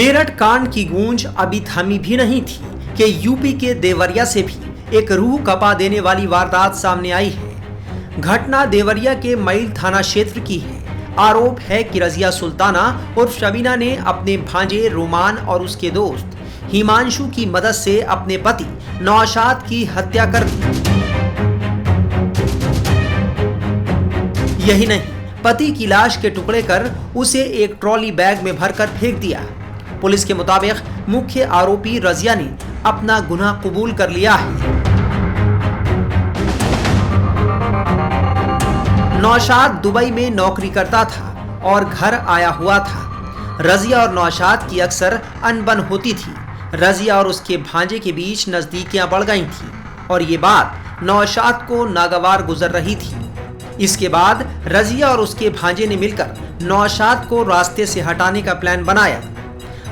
मेरठ कांड की गूंज अभी थमी भी नहीं थी कि यूपी के देवरिया से भी एक रूह कपा देने वाली वारदात सामने आई है। घटना देवरिया के मईल थाना क्षेत्र की है। आरोप है कि रजिया सुल्ताना उर्फ शबीना ने अपने भांजे रोमान और उसके दोस्त हिमांशु की मदद से अपने पति नौशाद की हत्या कर दी। यही नहीं, पति की लाश के टुकड़े कर उसे एक ट्रॉली बैग में भरकर फेंक दिया। पुलिस के मुताबिक मुख्य आरोपी रजिया ने अपना गुनाह कबूल कर लिया है। नौशाद दुबई में नौकरी करता था और घर आया हुआ था। रजिया और नौशाद की अक्सर अनबन होती थी। रजिया और उसके भांजे के बीच नजदीकियां बढ़ गई थी और ये बात नौशाद को नागवार गुजर रही थी। इसके बाद रजिया और उसके भांजे ने मिलकर नौशाद को रास्ते से हटाने का प्लान बनाया।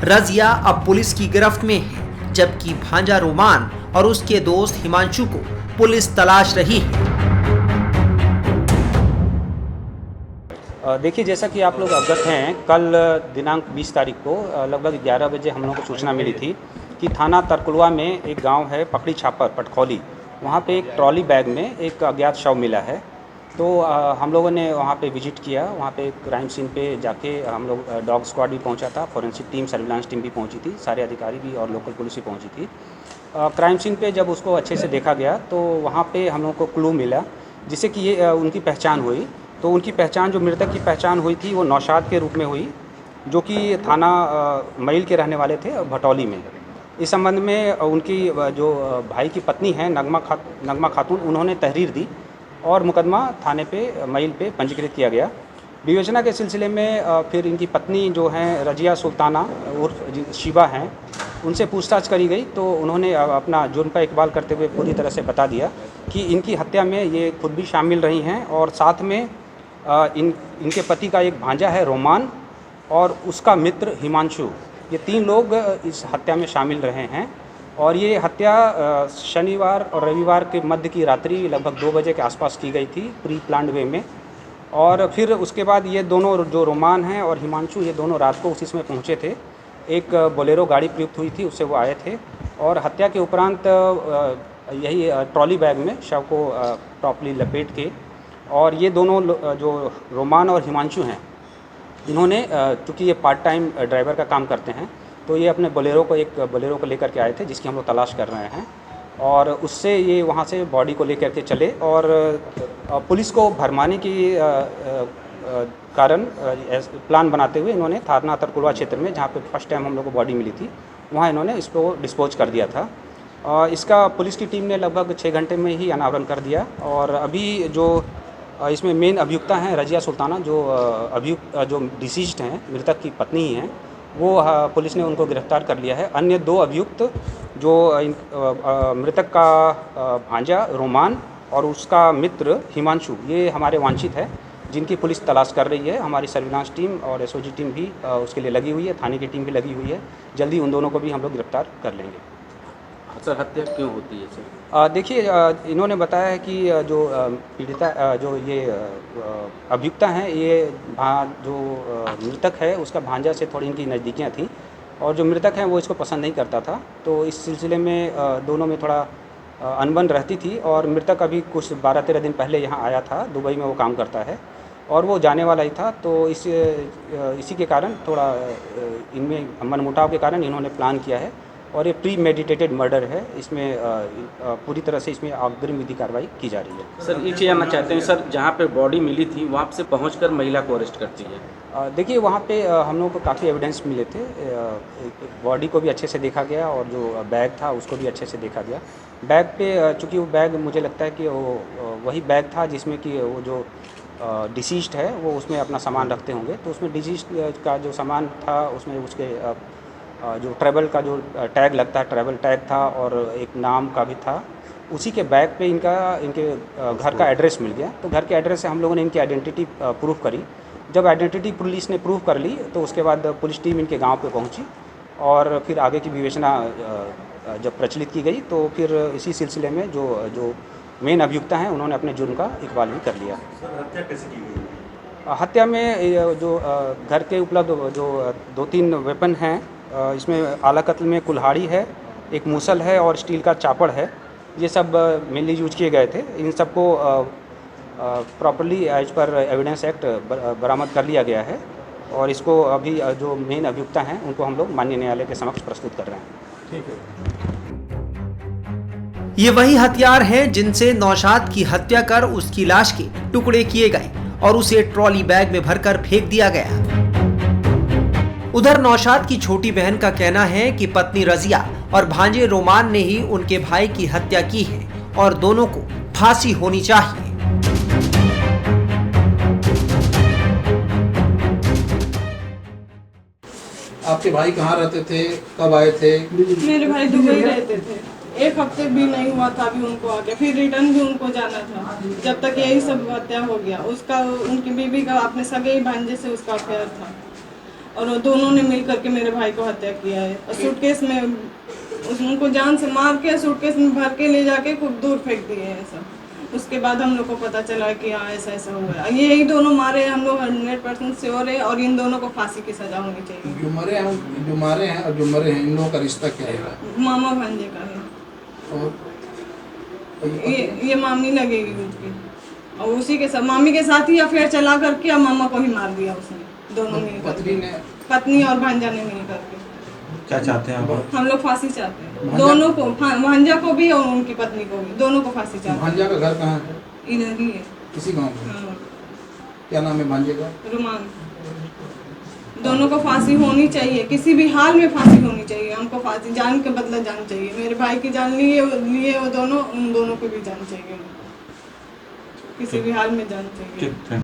रजिया अब पुलिस की गिरफ्त में है, जबकि भांजा रोमान और उसके दोस्त हिमांशु को पुलिस तलाश रही है। देखिए, जैसा कि आप लोग अवगत हैं, कल दिनांक 20 तारीख को लगभग 11 बजे हम लोगों को सूचना मिली थी कि थाना तरकुलवा में एक गांव है पकड़ी छापर पटखौली, वहां पे एक ट्रॉली बैग में एक अज्ञात शव मिला है। तो हम लोगों ने वहां पे विजिट किया। वहां पे क्राइम सीन पे जाके हम लोग डॉग स्क्वाड भी पहुंचा था, फॉरेंसिक टीम, सर्विलांस टीम भी पहुंची थी, सारे अधिकारी भी और लोकल पुलिस भी पहुंची थी। क्राइम सीन पे जब उसको अच्छे से देखा गया तो वहाँ पे हम लोग को क्लू मिला जिससे कि ये उनकी पहचान हुई। तो उनकी पहचान, जो मृतक की पहचान हुई थी, वो नौशाद के रूप में हुई, जो कि थाना मईल के रहने वाले थे भटौली में। इस संबंध में उनकी जो भाई की पत्नी हैं नगमा खातून, उन्होंने तहरीर दी और मुकदमा थाने पे मईल पे पंजीकृत किया गया। विवेचना के सिलसिले में फिर इनकी पत्नी जो हैं रजिया सुल्ताना उर्फ शिवा हैं, उनसे पूछताछ करी गई तो उन्होंने अपना जुर्म का इकबाल करते हुए पूरी तरह से बता दिया कि इनकी हत्या में ये खुद भी शामिल रही हैं और साथ में इनके पति का एक भांजा है रोमान और उसका मित्र हिमांशु, ये 3 लोग इस हत्या में शामिल रहे हैं। और ये हत्या शनिवार और रविवार के मध्य की रात्रि लगभग 2 बजे के आसपास की गई थी, प्री प्लान्ड वे में। और फिर उसके बाद ये दोनों, जो रोमान हैं और हिमांशु, ये दोनों रात को उसी समय पहुँचे थे। एक बोलेरो गाड़ी प्रयुक्त हुई थी, उससे वो आए थे और हत्या के उपरांत यही ट्रॉली बैग में शव को प्रॉपर्ली लपेट के, और ये दोनों जो रोमान और हिमांशु हैं, इन्होंने, चूँकि ये पार्ट टाइम ड्राइवर का काम करते हैं, तो ये अपने बोलेरो को लेकर के आए थे, जिसकी हम लोग तलाश कर रहे हैं। और उससे ये वहाँ से बॉडी को लेकर के चले और पुलिस को भरमाने की कारण प्लान बनाते हुए इन्होंने थाना तरकुलवा क्षेत्र में, जहाँ पे फर्स्ट टाइम हम लोग को बॉडी मिली थी, वहाँ इन्होंने इसको डिस्पोज कर दिया था। इसका पुलिस की टीम ने लगभग 6 घंटे में ही अनावरण कर दिया। और अभी जो इसमें मेन अभियुक्ता हैं रजिया सुल्ताना, जो डिसीज्ड हैं, मृतक की पत्नी ही हैं, वो पुलिस ने उनको गिरफ्तार कर लिया है। अन्य 2 अभियुक्त, जो मृतक का भांजा रोमान और उसका मित्र हिमांशु, ये हमारे वांछित है, जिनकी पुलिस तलाश कर रही है। हमारी सर्विलांस टीम और एसओजी टीम भी उसके लिए लगी हुई है, थाने की टीम भी लगी हुई है। जल्दी उन दोनों को भी हम लोग गिरफ्तार कर लेंगे। सर, हत्या क्यों होती है सर? देखिए, इन्होंने बताया है कि जो पीड़िता, जो ये अभियुक्ता हैं, ये जो मृतक है उसका भांजा से थोड़ी इनकी नज़दीकियाँ थी और जो मृतक है वो इसको पसंद नहीं करता था। तो इस सिलसिले में दोनों में थोड़ा अनबन रहती थी। और मृतक अभी कुछ 12-13 दिन पहले यहाँ आया था, दुबई में वो काम करता है और वो जाने वाला ही था। तो इसी के कारण थोड़ा इनमें मनमुटाव के कारण इन्होंने प्लान किया है और ये प्री मेडिटेटेड मर्डर है। इसमें पूरी तरह से इसमें अग्रिम विधि कार्रवाई की जा रही है। सर, ये जानना चाहते हैं सर, जहाँ पे बॉडी मिली थी वहाँ से पहुंचकर महिला को अरेस्ट करती है? देखिए, वहाँ पे हम लोगों को काफ़ी एविडेंस मिले थे। बॉडी को भी अच्छे से देखा गया और जो बैग था उसको भी अच्छे से देखा गया। बैग पे, चूँकि वो बैग मुझे लगता है कि वो वही बैग था जिसमें कि वो जो डिसीज्ड है वो उसमें अपना सामान रखते होंगे। तो उसमें डिसीज्ड का जो सामान था उसमें उसके जो ट्रैवल का जो टैग लगता है, ट्रैवल टैग था और एक नाम का भी था। उसी के बैग पे इनके घर का एड्रेस मिल गया। तो घर के एड्रेस से हम लोगों ने इनकी आइडेंटिटी प्रूफ करी। जब आइडेंटिटी पुलिस ने प्रूफ कर ली तो उसके बाद पुलिस टीम इनके गांव पे पहुंची और फिर आगे की विवेचना जब प्रचलित की गई तो फिर इसी सिलसिले में जो मेन अभियुक्ता हैं उन्होंने अपने जुर्म का इकबाल भी कर लिया। हत्या कैसे की गई? हत्या में जो घर के उपलब्ध जो 2-3 वेपन हैं इसमें आला कत्ल में कुल्हाड़ी है, एक मूसल है और स्टील का चापड़ है। ये सब मेनली यूज किए गए थे। इन सबको properly as per evidence act बरामद कर लिया गया है और इसको अभी जो मेन अभियुक्ता हैं उनको हम लोग माननीय न्यायालय के समक्ष प्रस्तुत कर रहे हैं। ठीक है। ये वही हथियार हैं जिनसे नौशाद की हत्या कर उसकी लाश के टुकड़े किए गए और उसे ट्रॉली बैग में भरकर फेंक दिया गया। उधर नौशाद की छोटी बहन का कहना है कि पत्नी रजिया और भांजे रोमान ने ही उनके भाई की हत्या की है और दोनों को फांसी होनी चाहिए। आपके भाई कहाँ रहते थे, कब आए थे? मेरे भाई दुबई रहते थे, 1 हफ्ते भी नहीं हुआ था अभी उनको आ गया, फिर रिटर्न भी उनको जाना था। जब तक यही सब हत्या हो गया, उसका उनकी बीवी का अपने सगे भांजे से उसका अफेयर था और वो दोनों ने मिल करके मेरे भाई को हत्या किया है और सूटकेस में उनको जान से मार के सूटकेस में भर के ले जाके खूब दूर फेंक दिए हैं सब। उसके बाद हम लोग को पता चला कि हाँ ऐसा ऐसा हुआ है। यही दोनों मारे हम लोग 100% श्योर है और इन दोनों को फांसी की सजा होनी चाहिए। जो मारे हैं और जो मरे हैं इन लोगों का रिश्ता क्या है? मामा भांजे का है और ये मामी लगेगी उसकी और उसी के साथ मामी के साथ ही अफेयर चला करके और मामा को ही मार दिया उसने। दोनों मिलकर पत्नी और भांजा ने मिल करके। क्या चाहते हैं आप? हम लोग फांसी चाहते हैं दोनों को, भांजा को भी और उनकी पत्नी को भी, दोनों को फांसी चाहते हैं। भांजा का घर कहाँ है? इधर ही है, किसी गांव में? हाँ। क्या नाम है भांजे का? रुमान। दोनों को फांसी होनी चाहिए, किसी भी हाल में फांसी होनी चाहिए। हमको फांसी, जान के बदला जान चाहिए। मेरे भाई की जान लिए वो दोनों, उन दोनों को भी जान चाहिए, किसी भी हाल में जान चाहिए।